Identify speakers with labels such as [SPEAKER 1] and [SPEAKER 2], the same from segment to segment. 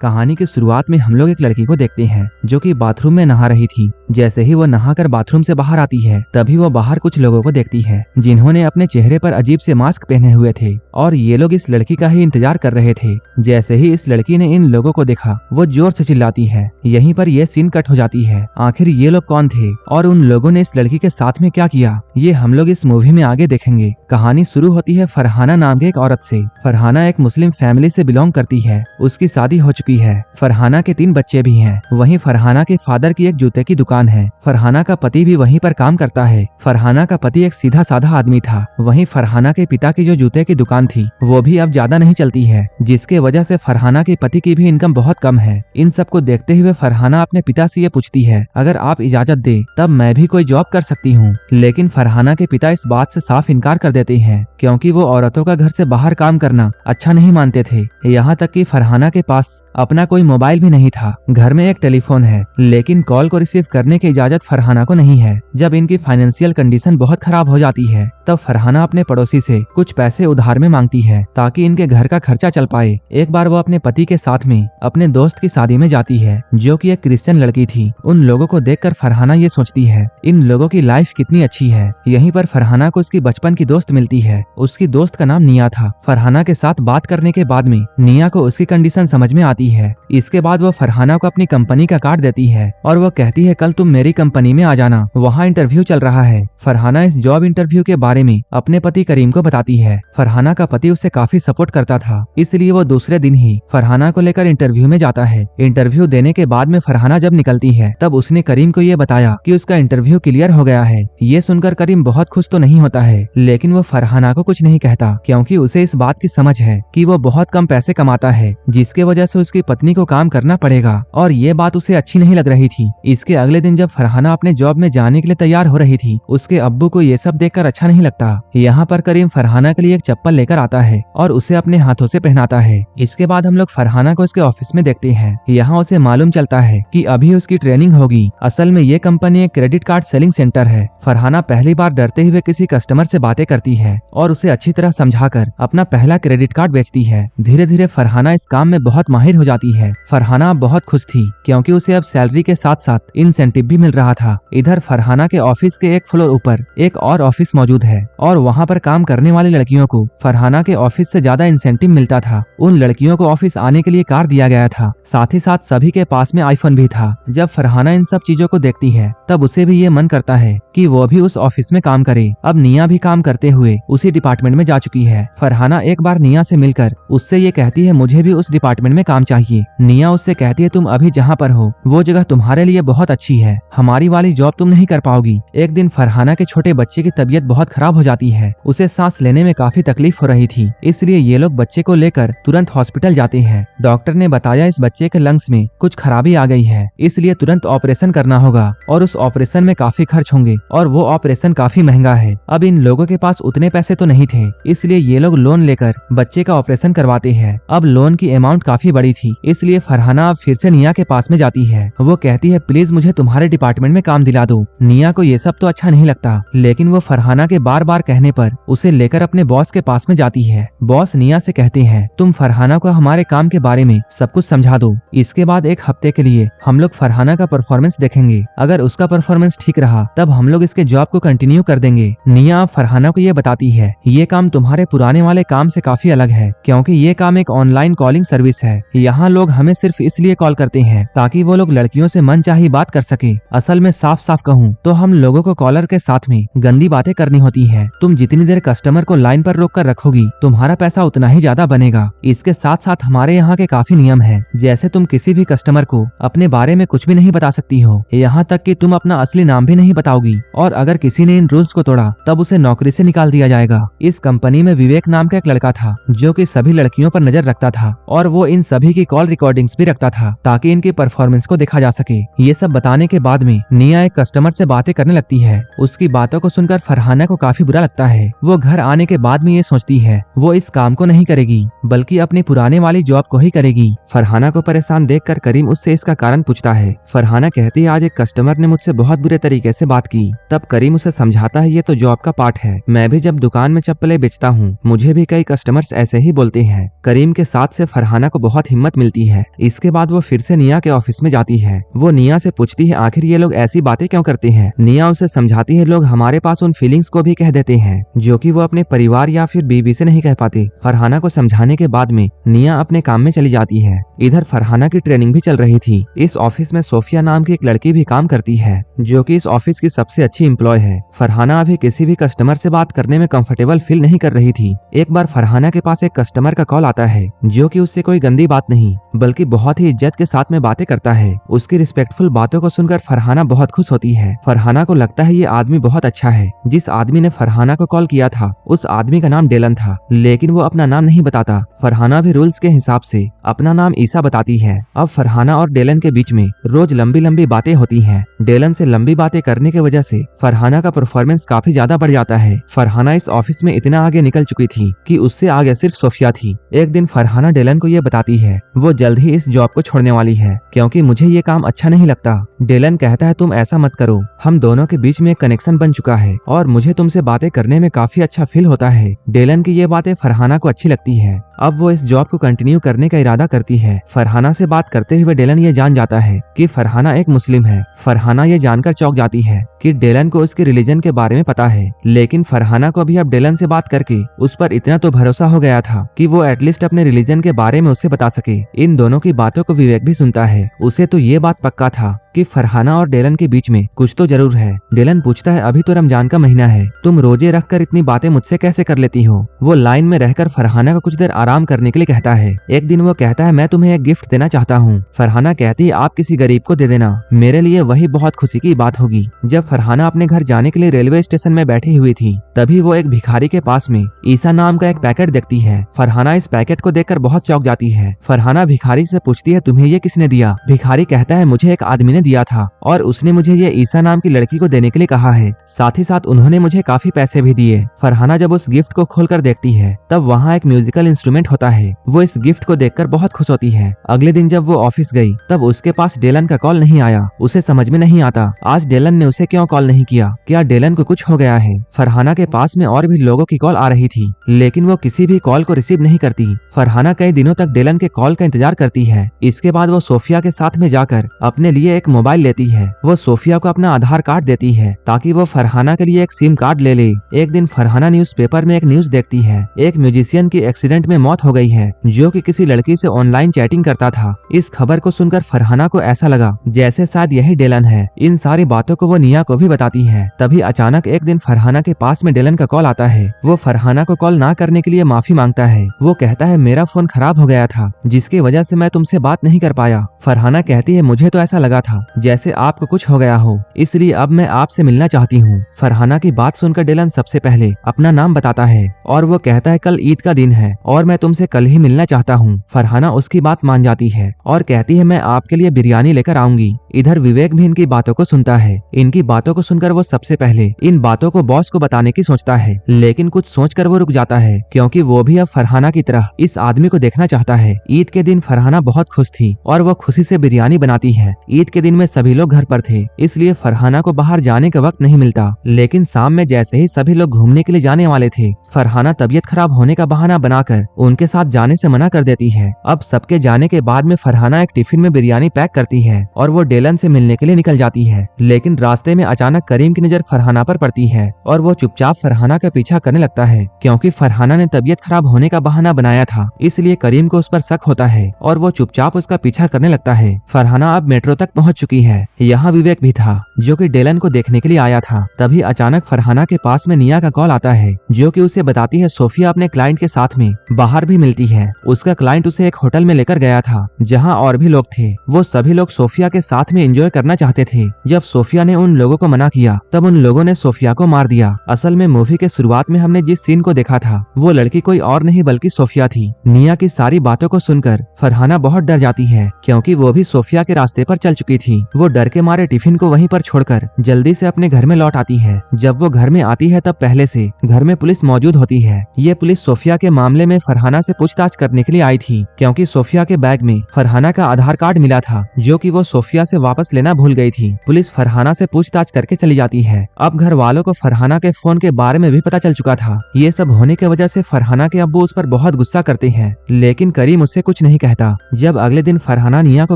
[SPEAKER 1] कहानी की शुरुआत में हम लोग एक लड़की को देखते हैं जो कि बाथरूम में नहा रही थी। जैसे ही वो नहाकर बाथरूम से बाहर आती है तभी वो बाहर कुछ लोगों को देखती है जिन्होंने अपने चेहरे पर अजीब से मास्क पहने हुए थे और ये लोग इस लड़की का ही इंतजार कर रहे थे। जैसे ही इस लड़की ने इन लोगों को देखा वो जोर से चिल्लाती है। यहीं पर यह सीन कट हो जाती है। आखिर ये लोग कौन थे और उन लोगों ने इस लड़की के साथ में क्या किया, ये हम लोग इस मूवी में आगे देखेंगे। कहानी शुरू होती है फरहाना नाम के एक औरत से। फरहाना एक मुस्लिम फैमिली से बिलोंग करती है। उसकी शादी हो चुकी है। फरहाना के 3 बच्चे भी हैं। वहीं फरहाना के फादर की एक जूते की दुकान है। फरहाना का पति भी वहीं पर काम करता है। फरहाना का पति एक सीधा साधा आदमी था। वहीं फरहाना के पिता की जो जूते की दुकान थी वो भी अब ज्यादा नहीं चलती है, जिसके वजह से फरहाना के पति की भी इनकम बहुत कम है। इन सब को देखते हुए फरहाना अपने पिता से ये पूछती है, अगर आप इजाजत दे तब मैं भी कोई जॉब कर सकती हूँ। लेकिन फरहाना के पिता इस बात से साफ इनकार कर देते हैं क्योंकि वो औरतों का घर से बाहर काम करना अच्छा नहीं मानते थे। यहाँ तक कि फरहाना के पास अपना कोई मोबाइल भी नहीं था। घर में एक टेलीफोन है लेकिन कॉल को रिसीव करने की इजाजत फरहाना को नहीं है। जब इनकी फाइनेंशियल कंडीशन बहुत खराब हो जाती है तब फरहाना अपने पड़ोसी से कुछ पैसे उधार में मांगती है ताकि इनके घर का खर्चा चल पाए। एक बार वो अपने पति के साथ में अपने दोस्त की शादी में जाती है जो कि एक क्रिश्चियन लड़की थी। उन लोगों को देखकर फरहाना ये सोचती है इन लोगों की लाइफ कितनी अच्छी है। यहीं पर फरहाना को उसकी बचपन की दोस्त मिलती है। उसकी दोस्त का नाम निया था। फरहाना के साथ बात करने के बाद में निया को उसकी कंडीशन समझ में आती है। इसके बाद वो फरहाना को अपनी कंपनी का कार्ड देती है और वो कहती है कल तुम मेरी कंपनी में आ जाना, वहाँ इंटरव्यू चल रहा है। फरहाना इस जॉब इंटरव्यू के बारे में अपने पति करीम को बताती है। फरहाना का पति उसे काफी सपोर्ट करता था, इसलिए वो दूसरे दिन ही फरहाना को लेकर इंटरव्यू में जाता है। इंटरव्यू देने के बाद में फरहाना जब निकलती है तब उसने करीम को ये बताया कि उसका इंटरव्यू क्लियर हो गया है। ये सुनकर करीम बहुत खुश तो नहीं होता है लेकिन वो फरहाना को कुछ नहीं कहता क्योंकि उसे इस बात की समझ है कि वो बहुत कम पैसे कमाता है जिसके वजह से उसकी पत्नी को काम करना पड़ेगा और ये बात उसे अच्छी नहीं लग रही थी। इसके अगले दिन जब फरहाना अपने जॉब में जाने के लिए तैयार हो रही थी उसके अब्बू को ये सब देखकर अच्छा नहीं लगता। यहाँ पर करीम फरहाना के लिए एक चप्पल लेकर आता है और उसे अपने हाथों से पहनाता है। इसके बाद हम लोग फरहाना को उसके ऑफिस में देखते हैं। यहाँ उसे मालूम चलता है कि अभी उसकी ट्रेनिंग होगी। असल में ये कंपनी एक क्रेडिट कार्ड सेलिंग सेंटर है। फरहाना पहली बार डरते हुए किसी कस्टमर से बातें करती है और उसे अच्छी तरह समझाकर अपना पहला क्रेडिट कार्ड बेचती है। धीरे धीरे फरहाना इस काम में बहुत माहिर हो जाती है। फरहाना बहुत खुश थी क्योंकि उसे अब सैलरी के साथ साथ इंसेंटिव भी मिल रहा था। इधर फरहाना के ऑफिस के एक फ्लोर ऊपर एक और ऑफिस मौजूद है और वहाँ पर काम करने वाली लड़कियों को फरहाना के ऑफिस से ज्यादा इंसेंटिव मिलता था। उन लड़कियों को ऑफिस आने के लिए कार दिया गया था, साथ ही साथ सभी के पास में आईफोन भी था। जब फरहाना इन सब चीजों को देखती है तब उसे भी ये मन करता है कि वो भी उस ऑफिस में काम करे। अब निया भी काम करते हुए उसी डिपार्टमेंट में जा चुकी है। फरहाना एक बार निया से मिलकर उससे ये कहती है मुझे भी उस डिपार्टमेंट में काम चाहिए। निया उससे कहती है तुम अभी जहाँ पर हो वो जगह तुम्हारे लिए बहुत अच्छी है, हमारी वाली जॉब तुम नहीं कर पाओगी। एक दिन फरहाना के छोटे बच्चे की तबीयत बहुत खराब हो जाती है। उसे सांस लेने में काफी तकलीफ हो रही थी, इसलिए ये लोग बच्चे को लेकर तुरंत हॉस्पिटल जाते हैं। डॉक्टर ने बताया इस बच्चे के लंग्स में कुछ खराबी आ गई है, इसलिए तुरंत ऑपरेशन करना होगा और उस ऑपरेशन में काफी खर्च होंगे और वो ऑपरेशन काफी महंगा है। अब इन लोगों के पास उतने पैसे तो नहीं थे, इसलिए ये लोग लोन लेकर बच्चे का ऑपरेशन करवाते हैं। अब लोन की अमाउंट काफी बड़ी थी, इसलिए फरहाना अब फिर से निया के पास में जाती है। वो कहती है प्लीज मुझे तुम्हारे डिपार्टमेंट में काम दिला दो। निया को ये सब तो अच्छा नहीं लगता लेकिन वो फरहाना के बार बार कहने पर उसे लेकर अपने बॉस के पास में जाती है। बॉस निया से कहते हैं तुम फरहाना को हमारे काम के बारे में सब कुछ समझा दो। इसके बाद 1 हफ्ते के लिए हम लोग फरहाना का परफॉर्मेंस देखेंगे। अगर उसका परफॉर्मेंस ठीक रहा तब हम लोग इसके जॉब को कंटिन्यू कर देंगे। निया फरहाना को ये बताती है ये काम तुम्हारे पुराने वाले काम से काफी अलग है क्योंकि ये काम एक ऑनलाइन कॉलिंग सर्विस है। यहाँ लोग हमें सिर्फ इसलिए कॉल करते हैं ताकि वो लोग लड़कियों से मनचाही बात कर सके। असल में साफ साफ कहूँ तो हम लोगों को कॉलर के साथ में गंदी बातें करनी होती है। तुम जितनी देर कस्टमर को लाइन पर रोक कर रखोगी तुम्हारा पैसा उतना ही ज्यादा बनेगा। इसके साथ साथ हमारे यहाँ के काफी नियम है, जैसे तुम किसी भी कस्टमर को अपने बारे में कुछ भी नहीं बता सकती हो, यहाँ तक कि तुम अपना असली नाम भी नहीं बताओगी और अगर किसी ने इन रूल्स को तोड़ा तब उसे नौकरी से निकाल दिया जाएगा। इस कंपनी में विवेक नाम का एक लड़का था जो कि सभी लड़कियों पर नजर रखता था और वो इन सभी की कॉल रिकॉर्डिंग्स भी रखता था ताकि इनकी परफॉर्मेंस को देखा जा सके। ये सब बताने के बाद में निया एक कस्टमर से बातें करने लगती है। उसकी बातों को सुनकर फरहाना को काफी बुरा लगता है। वो घर आने के बाद में ये सोचती है वो इस काम को नहीं करेगी बल्कि अपनी पुराने वाली जॉब को ही करेगी। फरहाना को परेशान देखकर करीम उससे इसका कारण पूछता है। फरहाना कहती है आज एक कस्टमर ने मुझसे बहुत बुरे तरीके से बात की। तब करीम उसे समझाता है ये तो जॉब का पार्ट है, मैं भी जब दुकान में चप्पलें बेचता हूँ मुझे भी कई कस्टमर्स ऐसे ही बोलते हैं। करीम के साथ से फरहाना को बहुत हिम्मत हिम्मत मिलती है। इसके बाद वो फिर से निया के ऑफिस में जाती है। वो निया से पूछती है आखिर ये लोग ऐसी बातें क्यों करते हैं। निया उसे समझाती है लोग हमारे पास उन फीलिंग्स को भी कह देते हैं जो कि वो अपने परिवार या फिर बीवी से नहीं कह पाते। फरहाना को समझाने के बाद में निया अपने काम में चली जाती है। इधर फरहाना की ट्रेनिंग भी चल रही थी। इस ऑफिस में सोफिया नाम की एक लड़की भी काम करती है जो कि इस ऑफिस की सबसे अच्छी एम्प्लॉय है। फरहाना अभी किसी भी कस्टमर से बात करने में कंफर्टेबल फील नहीं कर रही थी। एक बार फरहाना के पास एक कस्टमर का कॉल आता है जो कि उससे कोई गंदी बात नहीं बल्कि बहुत ही इज्जत के साथ में बातें करता है। उसकी रिस्पेक्टफुल बातों को सुनकर फरहाना बहुत खुश होती है। फरहाना को लगता है ये आदमी बहुत अच्छा है। जिस आदमी ने फरहाना को कॉल किया था उस आदमी का नाम डेलन था, लेकिन वो अपना नाम नहीं बताता। फरहाना भी रूल्स के हिसाब से अपना नाम ईसा बताती है। अब फरहाना और डेलन के बीच में रोज लंबी लंबी बातें होती हैं। डेलन से लंबी बातें करने की वजह से फरहाना का परफॉर्मेंस काफी ज्यादा बढ़ जाता है। फरहाना इस ऑफिस में इतना आगे निकल चुकी थी कि उससे आगे सिर्फ सोफिया थी। एक दिन फरहाना डेलन को ये बताती है वो जल्द ही इस जॉब को छोड़ने वाली है क्योंकि मुझे ये काम अच्छा नहीं लगता। डेलन कहता है तुम ऐसा मत करो, हम दोनों के बीच में एक कनेक्शन बन चुका है और मुझे तुमसे बातें करने में काफी अच्छा फील होता है। डेलन की ये बातें फरहाना को अच्छी लगती है। अब वो इस जॉब को कंटिन्यू करने का इरादा करती है। फरहाना से बात करते हुए डेलन ये जान जाता है कि फरहाना एक मुस्लिम है। फरहाना ये जानकर चौंक जाती है कि डेलन को उसके रिलीजन के बारे में पता है, लेकिन फरहाना को भी अब डेलन से बात करके उस पर इतना तो भरोसा हो गया था कि वो एटलीस्ट अपने रिलीजन के बारे में उसे बता सके। इन दोनों की बातों को विवेक भी सुनता है। उसे तो ये बात पक्का था कि फरहाना और डेलन के बीच में कुछ तो जरूर है। डेलन पूछता है अभी तो रमजान का महीना है, तुम रोजे रखकर इतनी बातें मुझसे कैसे कर लेती हो। वो लाइन में रहकर फरहाना को कुछ देर आराम करने के लिए कहता है। एक दिन वो कहता है मैं तुम्हें एक गिफ्ट देना चाहता हूँ। फरहाना कहती है आप किसी गरीब को दे देना, मेरे लिए वही बहुत खुशी की बात होगी। जब फरहाना अपने घर जाने के लिए रेलवे स्टेशन में बैठी हुई थी तभी वो एक भिखारी के पास में ईसा नाम का एक पैकेट देखती है। फरहाना इस पैकेट को देखकर बहुत चौंक जाती है। फरहाना भिखारी से पूछती है तुम्हें ये किसने दिया। भिखारी कहता है मुझे एक आदमी ने दिया था और उसने मुझे ये ईसा नाम की लड़की को देने के लिए कहा है, साथ ही साथ उन्होंने मुझे काफी पैसे भी दिए। फरहाना जब उस गिफ्ट को खोलकर देखती है तब वहाँ एक म्यूजिकल इंस्ट्रूमेंट होता है। वो इस गिफ्ट को देखकर बहुत खुश होती है। अगले दिन जब वो ऑफिस गई तब उसके पास डेलन का कॉल नहीं आया। उसे समझ में नहीं आता आज डेलन ने उसे क्यों कॉल नहीं किया, क्या डेलन को कुछ हो गया है। फरहाना के पास में और भी लोगों की कॉल आ रही थी लेकिन वो किसी भी कॉल को रिसीव नहीं करती। फरहाना कई दिनों तक डेलन के कॉल का इंतजार करती है। इसके बाद वो सोफिया के साथ में जाकर अपने लिए एक मोबाइल लेती है। वो सोफिया को अपना आधार कार्ड देती है ताकि वो फरहाना के लिए एक सिम कार्ड ले ले। एक दिन फरहाना न्यूज़पेपर में एक न्यूज देखती है एक म्यूजिशियन की एक्सीडेंट में मौत हो गई है जो कि किसी लड़की से ऑनलाइन चैटिंग करता था। इस खबर को सुनकर फरहाना को ऐसा लगा जैसे शायद यही डेलन है। इन सारी बातों को वो निया को भी बताती है। तभी अचानक एक दिन फरहाना के पास में डेलन का कॉल आता है। वो फरहाना को कॉल ना करने के लिए माफी मांगता है। वो कहता है मेरा फोन खराब हो गया था जिसकी वजह से मैं तुमसे बात नहीं कर पाया। फरहाना कहती है मुझे तो ऐसा लगा था जैसे आपको कुछ हो गया हो, इसलिए अब मैं आपसे मिलना चाहती हूँ। फरहाना की बात सुनकर डेलन सबसे पहले अपना नाम बताता है और वो कहता है कल ईद का दिन है और मैं तुमसे कल ही मिलना चाहता हूँ। फरहाना उसकी बात मान जाती है और कहती है मैं आपके लिए बिरयानी लेकर आऊंगी। इधर विवेक भी इनकी बातों को सुनता है। इनकी बातों को सुनकर वो सबसे पहले इन बातों को बॉस को बताने की सोचता है, लेकिन कुछ सोचकर वो रुक जाता है क्योंकि वो भी अब फरहाना की तरह इस आदमी को देखना चाहता है। ईद के दिन फरहाना बहुत खुश थी और वो खुशी से बिरयानी बनाती है। ईद के दिन में सभी लोग घर पर थे इसलिए फरहाना को बाहर जाने का वक्त नहीं मिलता, लेकिन शाम में जैसे ही सभी लोग घूमने के लिए जाने वाले थे फरहाना तबीयत खराब होने का बहाना बनाकर उनके साथ जाने से मना कर देती है। अब सबके जाने के बाद में फरहाना एक टिफिन में बिरयानी पैक करती है और वो डेलन से मिलने के लिए निकल जाती है, लेकिन रास्ते में अचानक करीम की नजर फरहाना पर पड़ती है और वो चुपचाप फरहाना का पीछा करने लगता है क्योंकि फरहाना ने तबीयत खराब होने का बहाना बनाया था, इसलिए करीम को उस पर शक होता है और वो चुपचाप उसका पीछा करने लगता है। फरहाना अब मेट्रो तक पहुंच चुकी है। यहाँ विवेक भी था जो कि डेलन को देखने के लिए आया था। तभी अचानक फरहाना के पास में निया का कॉल आता है जो कि उसे बताती है सोफिया अपने क्लाइंट के साथ में बाहर भी मिलती है। उसका क्लाइंट उसे एक होटल में लेकर गया था जहाँ और भी लोग थे। वो सभी लोग सोफिया के साथ में एंजॉय करना चाहते थे। जब सोफिया ने उन लोगों को मना किया तब उन लोगों ने सोफिया को मार दिया। असल में मूवी के शुरुआत में हमने जिस सीन को देखा था वो लड़की कोई और नहीं बल्कि सोफिया थी। निया की सारी बातों को सुनकर फरहाना बहुत डर जाती है क्योंकि वो भी सोफिया के रास्ते पर चल चुकी थी। थी। वो डर के मारे टिफिन को वहीं पर छोड़कर जल्दी से अपने घर में लौट आती है। जब वो घर में आती है तब पहले से घर में पुलिस मौजूद होती है। ये पुलिस सोफिया के मामले में फरहाना से पूछताछ करने के लिए आई थी, क्योंकि सोफिया के बैग में फरहाना का आधार कार्ड मिला था, जो कि वो सोफिया से वापस लेना भूल गई थी। पुलिस फरहाना से पूछताछ करके चली जाती है। अब घर वालों को फरहाना के फोन के बारे में भी पता चल चुका था। ये सब होने की वजह से फरहाना के अब्बू उस पर बहुत गुस्सा करते हैं, लेकिन करीम उससे कुछ नहीं कहता। जब अगले दिन फरहाना निया को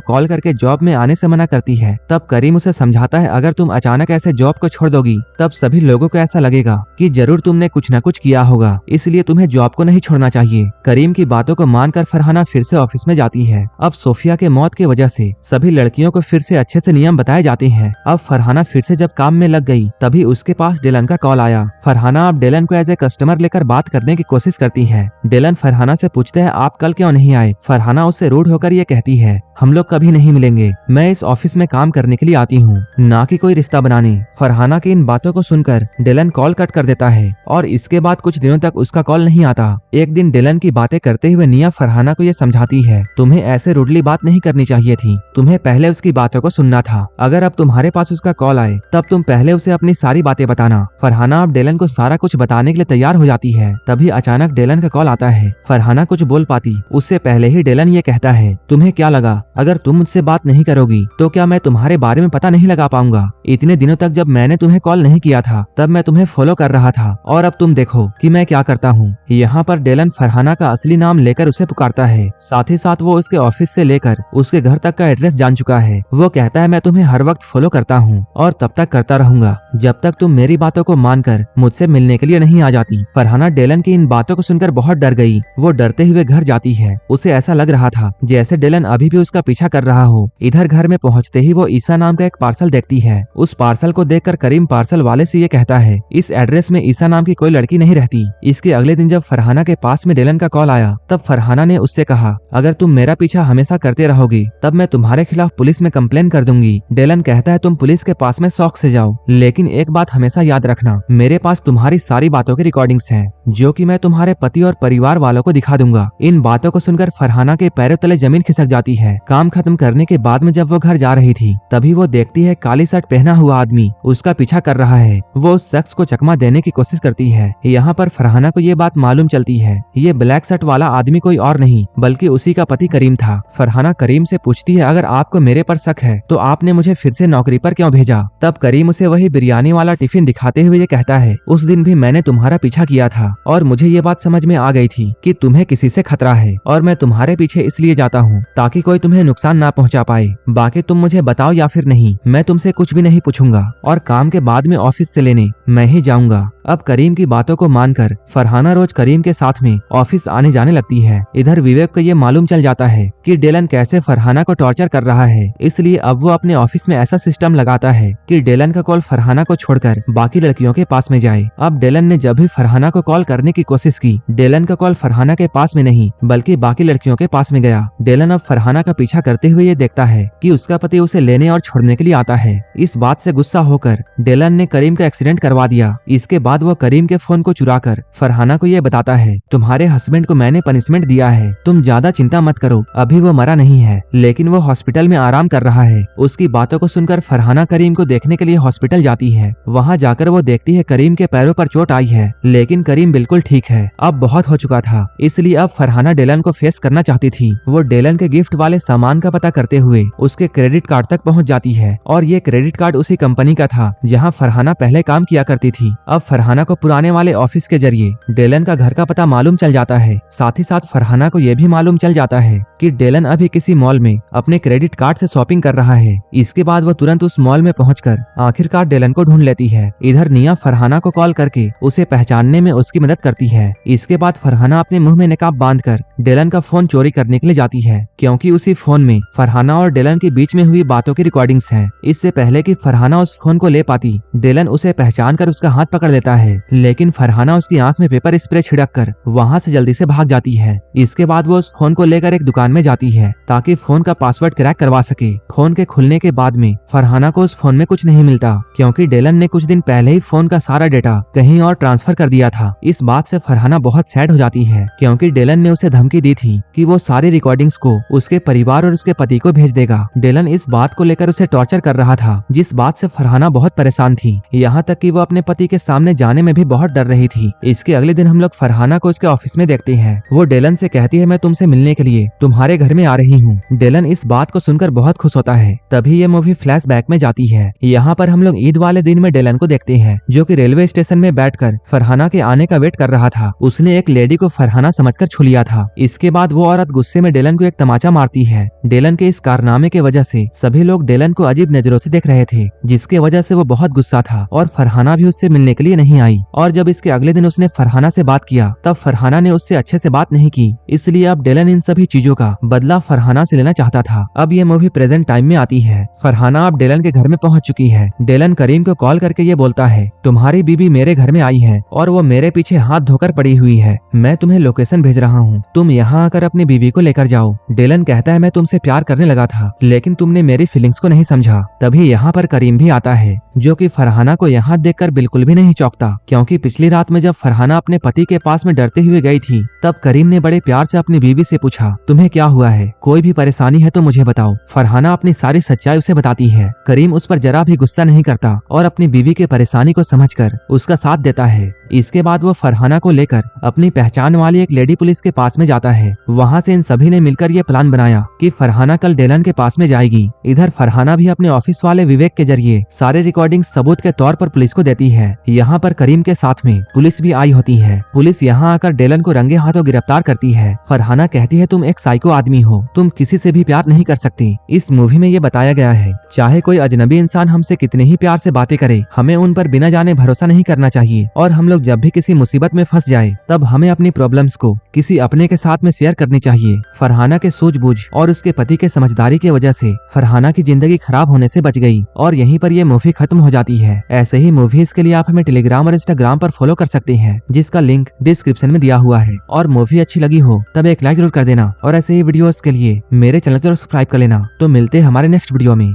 [SPEAKER 1] कॉल करके जॉब में आने से मना करती है, तब करीम उसे समझाता है अगर तुम अचानक ऐसे जॉब को छोड़ दोगी तब सभी लोगों को ऐसा लगेगा कि जरूर तुमने कुछ न कुछ किया होगा, इसलिए तुम्हें जॉब को नहीं छोड़ना चाहिए। करीम की बातों को मानकर फरहाना फिर से ऑफिस में जाती है। अब सोफिया के मौत की वजह से सभी लड़कियों को फिर से अच्छे से नियम बताए जाते हैं। अब फरहाना फिर से जब काम में लग गई तभी उसके पास डिलन का कॉल आया। फरहाना अब डिलन को एज ए कस्टमर लेकर बात करने की कोशिश करती है। डिलन फरहाना से पूछते हैं आप कल क्यों नहीं आए। फरहाना उससे रूड होकर ये कहती है हम लोग कभी नहीं मिलेंगे, मैं इस ऑफिस में काम करने के लिए आती हूँ, ना कि कोई रिश्ता बनाने। फरहाना की इन बातों को सुनकर डिलन कॉल कट कर देता है और इसके बाद कुछ दिनों तक उसका कॉल नहीं आता। एक दिन डिलन की बातें करते हुए निया फरहाना को ये समझाती है तुम्हें ऐसे रूडली बात नहीं करनी चाहिए थी, तुम्हें पहले उसकी बातों को सुनना था। अगर अब तुम्हारे पास उसका कॉल आए तब तुम पहले उसे अपनी सारी बातें बताना। फरहाना अब डिलन को सारा कुछ बताने के लिए तैयार हो जाती है। तभी अचानक डिलन का कॉल आता है। फरहाना कुछ बोल पाती उससे पहले ही डिलन ये कहता है तुम्हें क्या लगा अगर तुम मुझसे बात नहीं करोगी तो क्या मैं तुम्हारे बारे में पता नहीं लगा पाऊंगा। इतने दिनों तक जब मैंने तुम्हें कॉल नहीं किया था तब मैं तुम्हें फॉलो कर रहा था और अब तुम देखो कि मैं क्या करता हूँ। यहाँ पर डिलन फरहाना का असली नाम लेकर उसे पुकारता है। साथ ही साथ वो उसके ऑफिस से लेकर उसके घर तक का एड्रेस जान चुका है। वो कहता है मैं तुम्हें हर वक्त फॉलो करता हूँ और तब तक करता रहूंगा जब तक तुम मेरी बातों को मानकर मुझसे मिलने के लिए नहीं आ जाती। फरहाना डिलन की इन बातों को सुनकर बहुत डर गई। वो डरते हुए घर जाती है। उसे ऐसा लग रहा था जैसे डिलन अभी भी उसका पीछा कर रहा हो। इधर घर में पहुंचते ही वो ईसा नाम का एक पार्सल देखती है। उस पार्सल को देखकर करीम पार्सल वाले से ये कहता है इस एड्रेस में ईसा नाम की कोई लड़की नहीं रहती। इसके अगले दिन जब फरहाना के पास में डिलन का कॉल आया तब फरहाना ने उससे कहा अगर तुम मेरा पीछा हमेशा करते रहोगी तब मैं तुम्हारे खिलाफ पुलिस में कंप्लेन कर दूंगी। डिलन कहता है तुम पुलिस के पास में शौक से जाओ, लेकिन एक बात हमेशा याद रखना मेरे पास तुम्हारी सारी बातों की रिकॉर्डिंग्स हैं, जो कि मैं तुम्हारे पति और परिवार वालों को दिखा दूंगा। इन बातों को सुनकर फरहाना के पैरों तले जमीन खिसक जाती है। काम खत्म करने के बाद में जब वो घर जा रही थी तभी वो देखती है काली शर्ट पहना हुआ आदमी उसका पीछा कर रहा है। वो उस शख्स को चकमा देने की कोशिश करती है। यहाँ पर फरहाना को ये बात मालूम चलती है ये ब्लैक शर्ट वाला आदमी कोई और नहीं बल्कि उसी का पति करीम था। फरहाना करीम से पूछती है अगर आपको मेरे पर शक है तो आपने मुझे फिर से नौकरी पर क्यों भेजा। तब करीम उसे वही बिरयानी वाला टिफिन दिखाते हुए ये कहता है उस दिन भी मैंने तुम्हारा पीछा किया था और मुझे ये बात समझ में आ गई थी कि तुम्हें किसी से खतरा है और मैं तुम्हारे पीछे इसलिए जाता हूँ ताकि कोई तुम्हें नुकसान ना पहुँचा पाए। बाकी तुम मुझे बताओ या फिर नहीं, मैं तुमसे कुछ भी नहीं पूछूंगा और काम के बाद में ऑफिस से लेने मैं ही जाऊंगा। अब करीम की बातों को मानकर फरहाना रोज करीम के साथ में ऑफिस आने जाने लगती है। इधर विवेक को ये मालूम चल जाता है कि डिलन कैसे फरहाना को टॉर्चर कर रहा है, इसलिए अब वो अपने ऑफिस में ऐसा सिस्टम लगाता है कि डिलन का कॉल फरहाना को छोड़कर बाकी लड़कियों के पास में जाए। अब डिलन ने जब भी फरहाना को कॉल करने की कोशिश की, डिलन का कॉल फरहाना के पास में नहीं बल्कि बाकी लड़कियों के पास में गया। डिलन अब फरहाना का पीछा करते हुए ये देखता है कि उसका पति उसे लेने और छोड़ने के लिए आता है। इस बात से गुस्सा होकर डिलन ने करीम का एक्सीडेंट करवा दिया। इसके बाद वो करीम के फोन को चुराकर फरहाना को ये बताता है तुम्हारे हस्बैंड को मैंने पनिशमेंट दिया है, तुम ज्यादा चिंता मत करो, अभी वो मरा नहीं है लेकिन वो हॉस्पिटल में आराम कर रहा है। उसकी बातों को सुनकर फरहाना करीम को देखने के लिए हॉस्पिटल जाती है। वहाँ जाकर वो देखती है करीम के पैरों पर चोट आई है लेकिन करीम बिल्कुल ठीक है। अब बहुत हो चुका था, इसलिए अब फरहाना डिलन को फेस करना चाहती थी। वो डिलन के गिफ्ट वाले सामान का पता करते हुए उसके क्रेडिट कार्ड तक पहुँच जाती है और ये क्रेडिट कार्ड उसी कंपनी का था जहाँ फरहाना पहले काम किया करती थी। अब फरहाना को पुराने वाले ऑफिस के जरिए डिलन का घर का पता मालूम चल जाता है। साथ ही साथ फरहाना को यह भी मालूम चल जाता है कि डिलन अभी किसी मॉल में अपने क्रेडिट कार्ड से शॉपिंग कर रहा है। इसके बाद वो तुरंत उस मॉल में पहुंचकर आखिरकार डिलन को ढूंढ लेती है। इधर निया फरहाना को कॉल करके उसे पहचानने में उसकी मदद करती है। इसके बाद फरहाना अपने मुंह में नकाब बांधकर डिलन का फोन चोरी करने के लिए जाती है, क्योंकि उसी फोन में फरहाना और डिलन के बीच में हुई बातों की रिकॉर्डिंग्स हैं। इससे पहले कि फरहाना उस फोन को ले पाती, डिलन उसे पहचान कर उसका हाथ पकड़ लेता है, लेकिन फरहाना उसकी आंख में पेपर स्प्रे छिड़क कर वहाँ से जल्दी से भाग जाती है। इसके बाद वो उस फोन को लेकर एक दुकान में जाती है ताकि फोन का पासवर्ड क्रैक करवा सके। फोन के खुलने के बाद में फरहाना को उस फोन में कुछ नहीं मिलता, क्योंकि डिलन ने कुछ दिन पहले ही फोन का सारा डेटा कहीं और ट्रांसफर कर दिया था। इस बात से फरहाना बहुत सैड हो जाती है, क्योंकि डिलन ने उसे धमकी दी थी कि वो सारी रिकॉर्डिंग्स को उसके परिवार और उसके पति को भेज देगा। डिलन इस जिस बात को लेकर उसे टॉर्चर कर रहा था, जिस बात से फरहाना बहुत परेशान थी, यहाँ तक कि वो अपने पति के सामने जाने में भी बहुत डर रही थी। इसके अगले दिन हम लोग फरहाना को उसके ऑफिस में देखते हैं। वो डेलन से कहती है मैं तुमसे मिलने के लिए तुम्हारे घर में आ रही हूँ। डेलन इस बात को सुनकर बहुत खुश होता है। तभी ये मूवी फ्लैशबैक में जाती है। यहाँ पर हम लोग ईद वाले दिन में डेलन को देखते हैं, जो कि रेलवे स्टेशन में बैठकर फरहाना के आने का वेट कर रहा था। उसने एक लेडी को फरहाना समझकर छू लिया था। इसके बाद वो औरत गुस्से में डेलन को एक तमाचा मारती है। डेलन के इस कारनामे के वजह से सभी लोग डेलन को अजीब नजरों से देख रहे थे, जिसके वजह से वो बहुत गुस्सा था और फरहाना भी उससे मिलने के लिए नहीं आई। और जब इसके अगले दिन उसने फरहाना से बात किया, तब फरहाना ने उससे अच्छे से बात नहीं की। इसलिए अब डेलन इन सभी चीजों का बदला फरहाना से लेना चाहता था। अब ये मूवी प्रेजेंट टाइम में आती है। फरहाना अब डेलन के घर में पहुंच चुकी है। डेलन करीम को कॉल करके ये बोलता है तुम्हारी बीबी मेरे घर में आई है और वो मेरे पीछे हाथ धोकर पड़ी हुई है। मैं तुम्हें लोकेशन भेज रहा हूँ, तुम यहाँ आकर अपनी बीबी को लेकर जाओ। डेलन कहता है मैं तुमसे प्यार करने लगा था, लेकिन तुमने मेरी फीलिंग्स को नहीं समझा। तभी यहाँ पर करीम भी आता है, जो कि फरहाना को यहाँ देखकर बिल्कुल भी नहीं चौंकता, क्योंकि पिछली रात में जब फरहाना अपने पति के पास में डरते हुए गई थी, तब करीम ने बड़े प्यार से अपनी बीवी से पूछा तुम्हें क्या हुआ है, कोई भी परेशानी है तो मुझे बताओ। फरहाना अपनी सारी सच्चाई उसे बताती है। करीम उस पर जरा भी गुस्सा नहीं करता और अपनी बीवी के परेशानी को समझकर उसका साथ देता है। इसके बाद वो फरहाना को लेकर अपनी पहचान वाली एक लेडी पुलिस के पास में जाता है। वहाँ से इन सभी ने मिलकर ये प्लान बनाया कि फरहाना कल डेलन के पास में जाएगी। इधर फरहाना भी अपने ऑफिस वाले विवेक के जरिए सारे रिकॉर्डिंग सबूत के तौर पर पुलिस को देती है। यहाँ पर करीम के साथ में पुलिस भी आई होती है। पुलिस यहाँ आकर डेलन को रंगे हाथों गिरफ्तार करती है। फरहाना कहती है तुम एक साइको आदमी हो, तुम किसी से भी प्यार नहीं कर सकती। इस मूवी में ये बताया गया है चाहे कोई अजनबी इंसान हमसे कितने ही प्यार से बातें करे, हमें उन पर बिना जाने भरोसा नहीं करना चाहिए। और हम लोग जब भी किसी मुसीबत में फंस जाए, तब हमें अपनी प्रॉब्लम्स को किसी अपने के साथ में शेयर करनी चाहिए। फरहाना के सूझबूझ और उसके पति के समझदारी की वजह से फरहाना की जिंदगी खराब होने से बच गई और यहीं पर ये मूवी खत्म हो जाती है। ऐसे ही मूवीज के लिए आप हमें टेलीग्राम और इंस्टाग्राम पर फॉलो कर सकते हैं, जिसका लिंक डिस्क्रिप्शन में दिया हुआ है। और मूवी अच्छी लगी हो तब एक लाइक जरूर कर देना और ऐसे ही वीडियोस के लिए मेरे चैनल को सब्सक्राइब कर लेना। तो मिलते हैं हमारे नेक्स्ट वीडियो में।